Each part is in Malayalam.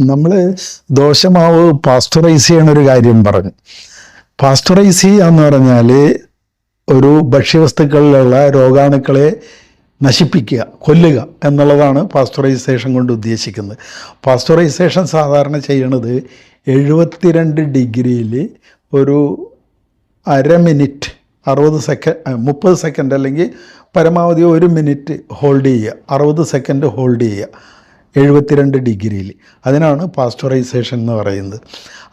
നമ്മൾ ദോശമാവ് പാസ്ചറൈസ് ചെയ്യണ ഒരു കാര്യം പറഞ്ഞു. പാസ്ചറൈസ് ചെയ്യുക എന്ന് പറഞ്ഞാൽ ഒരു ഭക്ഷ്യവസ്തുക്കളിലുള്ള രോഗാണുക്കളെ നശിപ്പിക്കുക, കൊല്ലുക എന്നുള്ളതാണ് പാസ്ചറൈസേഷൻ കൊണ്ട് ഉദ്ദേശിക്കുന്നത്. പാസ്ചറൈസേഷൻ സാധാരണ ചെയ്യണത് 72 ഡിഗ്രിയിൽ ഒരു അര മിനിറ്റ് 30 സെക്കൻഡ് അല്ലെങ്കിൽ പരമാവധി 1 മിനിറ്റ് ഹോൾഡ് ചെയ്യുക, 60 സെക്കൻഡ് ഹോൾഡ് ചെയ്യുക 72 ഡിഗ്രിയിൽ. അതിനാണ് പാസ്ചറൈസേഷൻ എന്ന് പറയുന്നത്.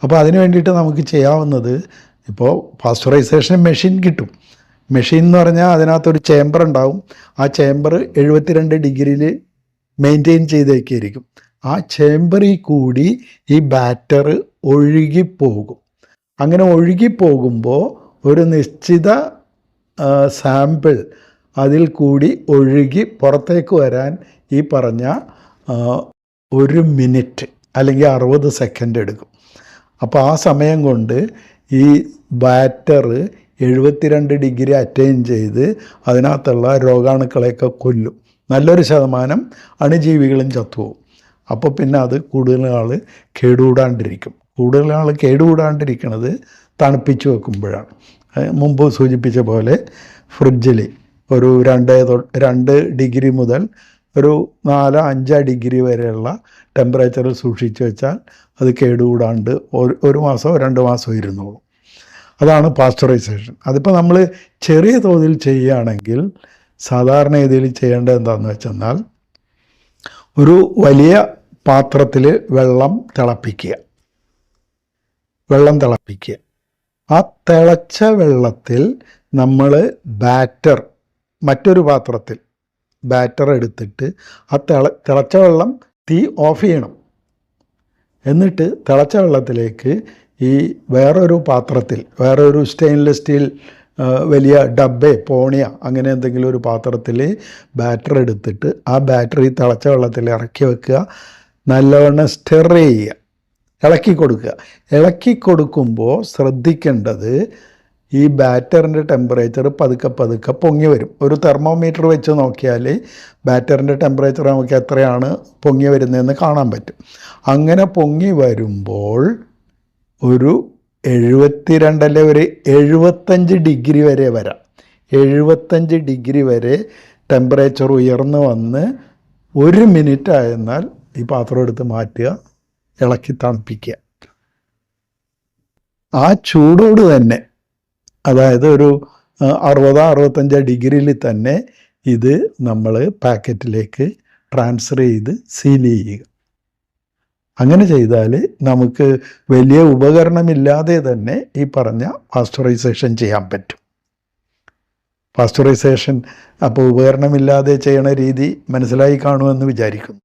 അപ്പോൾ അതിന് വേണ്ടിയിട്ട് നമുക്ക് ചെയ്യാവുന്നത്, ഇപ്പോൾ പാസ്ചറൈസേഷൻ മെഷീൻ കിട്ടും. മെഷീൻ എന്ന് പറഞ്ഞാൽ അതിനകത്തൊരു ചേമ്പർ ഉണ്ടാവും. ആ ചേമ്പർ 72 ഡിഗ്രിയിൽ മെയിൻറ്റെയിൻ ചെയ്തേക്കായിരിക്കും. ആ ചേമ്പറിൽ കൂടി ഈ ബാറ്റർ ഒഴുകിപ്പോകും. അങ്ങനെ ഒഴുകിപ്പോകുമ്പോൾ ഒരു നിശ്ചിത സാമ്പിൾ അതിൽ കൂടി ഒഴുകി പുറത്തേക്ക് വരാൻ ഈ പറഞ്ഞ 1 മിനിറ്റ് അല്ലെങ്കിൽ 60 സെക്കൻഡ് എടുക്കും. അപ്പോൾ ആ സമയം കൊണ്ട് ഈ ബാറ്റർ 72 ഡിഗ്രി അറ്റൈൻ ചെയ്ത് അതിനകത്തുള്ള രോഗാണുക്കളെയൊക്കെ കൊല്ലും. നല്ലൊരു ശതമാനം അണുജീവികളും ചത്തുപോകും. അപ്പോൾ പിന്നെ അത് കൂടുതൽ നാൾ കേടുകൂടാണ്ടിരിക്കും. കൂടുതൽ നാൾ കേടുകൂടാണ്ടിരിക്കുന്നത് തണുപ്പിച്ച് വെക്കുമ്പോഴാണ്. മുമ്പ് സൂചിപ്പിച്ച പോലെ ഫ്രിഡ്ജിൽ ഒരു 2 ഡിഗ്രി മുതൽ ഒരു 4-5 ഡിഗ്രി വരെയുള്ള ടെമ്പറേച്ചറിൽ സൂക്ഷിച്ച് വെച്ചാൽ അത് കേടുകൂടാണ്ട് 1 മാസമോ 2 മാസമോ ഇരുന്നോളും. അതാണ് പാസ്ചറൈസേഷൻ. അതിപ്പോൾ നമ്മൾ ചെറിയ തോതിൽ ചെയ്യുകയാണെങ്കിൽ സാധാരണ രീതിയിൽ ചെയ്യേണ്ടത് എന്താണെന്ന് വെച്ചെന്നാൽ, ഒരു വലിയ പാത്രത്തിൽ വെള്ളം തിളപ്പിക്കുക. ആ തിളച്ച വെള്ളത്തിൽ നമ്മൾ മറ്റൊരു പാത്രത്തിൽ ബാറ്റർ എടുത്തിട്ട് ആ തിളച്ച വെള്ളം തീ ഓഫ് ചെയ്യണം. എന്നിട്ട് തിളച്ച വെള്ളത്തിലേക്ക് ഈ വേറൊരു പാത്രത്തിൽ, വേറൊരു സ്റ്റെയിൻലെസ് സ്റ്റീൽ വലിയ ഡബ്ബേ പോണിയ അങ്ങനെ എന്തെങ്കിലും ഒരു പാത്രത്തിൽ ബാറ്റർ എടുത്തിട്ട് ആ ബാറ്ററി തിളച്ച വെള്ളത്തിൽ ഇറക്കി വെക്കുക. നല്ലവണ്ണം സ്റ്റെർ ചെയ്യുക, ഇളക്കി കൊടുക്കുമ്പോൾ ശ്രദ്ധിക്കേണ്ടത്, ഈ ബാറ്ററിൻ്റെ ടെമ്പറേച്ചർ പതുക്കെ പൊങ്ങി വരും. ഒരു തെർമോമീറ്റർ വെച്ച് നോക്കിയാൽ ബാറ്ററിൻ്റെ ടെമ്പറേച്ചർ നമുക്ക് എത്രയാണ് പൊങ്ങി വരുന്നതെന്ന് കാണാൻ പറ്റും. അങ്ങനെ പൊങ്ങി വരുമ്പോൾ ഒരു 72 അല്ലെ ഒരു 75 ഡിഗ്രി വരെ വരാം. 75 ഡിഗ്രി വരെ ടെമ്പറേച്ചർ ഉയർന്നു വന്ന് 1 മിനിറ്റ് ആയെന്നാൽ ഈ പാത്രം എടുത്ത് മാറ്റുക, ഇളക്കി തണുപ്പിക്കുക. ആ ചൂടോട് തന്നെ, അതായത് ഒരു 60-65 ഡിഗ്രിയിൽ തന്നെ ഇത് നമ്മൾ പാക്കറ്റിലേക്ക് ട്രാൻസ്ഫർ ചെയ്ത് സീൽ ചെയ്യുക. അങ്ങനെ ചെയ്താൽ നമുക്ക് വലിയ ഉപകരണമില്ലാതെ തന്നെ ഈ പറഞ്ഞ പാസ്ചറൈസേഷൻ ചെയ്യാൻ പറ്റും. പാസ്ചറൈസേഷൻ അപ്പോൾ ഉപകരണമില്ലാതെ ചെയ്യണ രീതി മനസ്സിലായി കാണുമെന്ന് വിചാരിക്കുന്നു.